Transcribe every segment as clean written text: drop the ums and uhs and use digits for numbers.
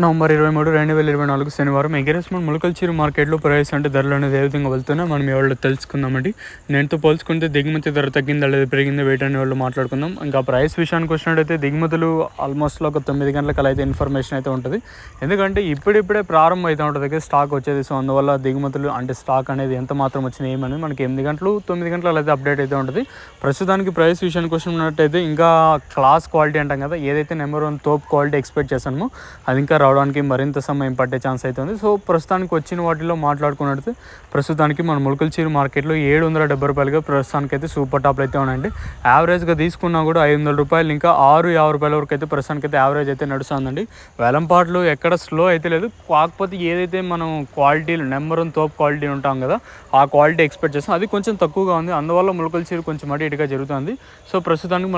November 23, 2024 శనివారం ఎగరేస్మెంట్ ములకల్చీరు మార్కెట్లో price అంటే ధరలు అనేది ఏ విధంగా వెళ్తున్నా మనం ఎవరు తెలుసుకుందామండి. నేనుతో పోల్చుకుంటే దిగుమతి ధర తగ్గిందా లేదా పెరిగిందా వెయిట్ అనే వాళ్ళు మాట్లాడుకుందాం. ఇంకా ప్రైస్ విషయానికి వచ్చినట్టయితే దిగుమతులు ఆల్మోస్ట్ ఒక 9 గంటలకు అయితే ఇన్ఫర్మేషన్ అయితే ఉంటుంది. ఎందుకంటే ఇప్పుడిప్పుడే ప్రారంభం అయితే ఉంటుంది స్టాక్ వచ్చేది. సో అందువల్ల దిగుమతులు అంటే స్టాక్ అనేది ఎంత మాత్రం వచ్చినాయి ఏమనేది మనకి 8 గంటలు 9 గంటలు అయితే అప్డేట్ అయితే ఉంటుంది. ప్రస్తుతానికి ప్రైస్ విషయానికి వచ్చినట్టయితే ఇంకా క్లాస్ క్వాలిటీ అంటాం కదా, ఏదైతే నెంబర్ 1 తోప్ క్వాలిటీ ఎక్స్పెక్ట్ చేస్తామో అది ఇంకా రావడానికి మరింత సమయం పట్టే ఛాన్స్ అయితే ఉంది. సో ప్రస్తుతానికి వచ్చిన వాటిలో మాట్లాడుకున్నట్టు ప్రస్తుతానికి మన ములకల్చీరు మార్కెట్లో 770 రూపాయలుగా ప్రస్తుతానికి అయితే సూపర్ టాప్లు అయితే ఉన్నాయండి. యావరేజ్గా తీసుకున్నా కూడా 500 రూపాయలు ఇంకా 650 రూపాయల వరకు అయితే ప్రస్తుతానికి అయితే యావరేజ్ అయితే నడుస్తుందండి. వేలంపాట్లు ఎక్కడ స్లో అయితే లేదు. కాకపోతే ఏదైతే మనం క్వాలిటీలు నెంబర్ 1 తోప్ క్వాలిటీ ఉంటాం కదా, ఆ క్వాలిటీ ఎక్స్పెక్ట్ చేస్తాం అది కొంచెం తక్కువగా ఉంది. అందువల్ల ములకల్చీరు కొంచెం అటు ఇటుగా జరుగుతుంది. సో ప్రస్తుతానికి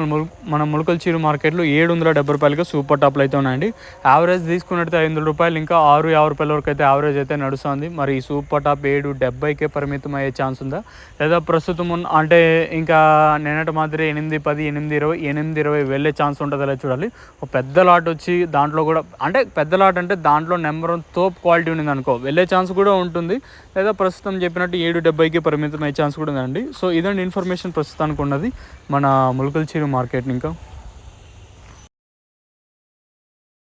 మన ములకల్చీరు మార్కెట్లో 770 రూపాయలుగా సూపర్ టాప్లు అయితే ఉన్నాయండి. యావరేజ్ తీసుకున్నట్టు 500 రూపాయలు ఇంకా 650 రూపాయల వరకు అయితే యావరేజ్ అయితే నడుస్తుంది. మరి ఈ సూపర్ టాప్ 770కే పరిమితం అయ్యే ఛాన్స్ ఉందా, లేదా ప్రస్తుతం అంటే ఇంకా నిన్నటి మాదిరి 8, 10, 8, 20 వెళ్ళే ఛాన్స్ ఉంటుందో లేదా చూడాలి. ఒక పెద్ద లాట్ వచ్చి దాంట్లో కూడా అంటే పెద్ద లాట్ అంటే దాంట్లో నెంబర్ 1 తోప్ క్వాలిటీ ఉంది అనుకో వెళ్ళే ఛాన్స్ కూడా ఉంటుంది. లేదా ప్రస్తుతం చెప్పినట్టు 770కి పరిమితం అయ్యే ఛాన్స్ కూడా ఉందండి. సో ఇదండి ఇన్ఫర్మేషన్ ప్రస్తుతానికి ఉన్నది మన ములకల్చీరు మార్కెట్ని. ఇంకా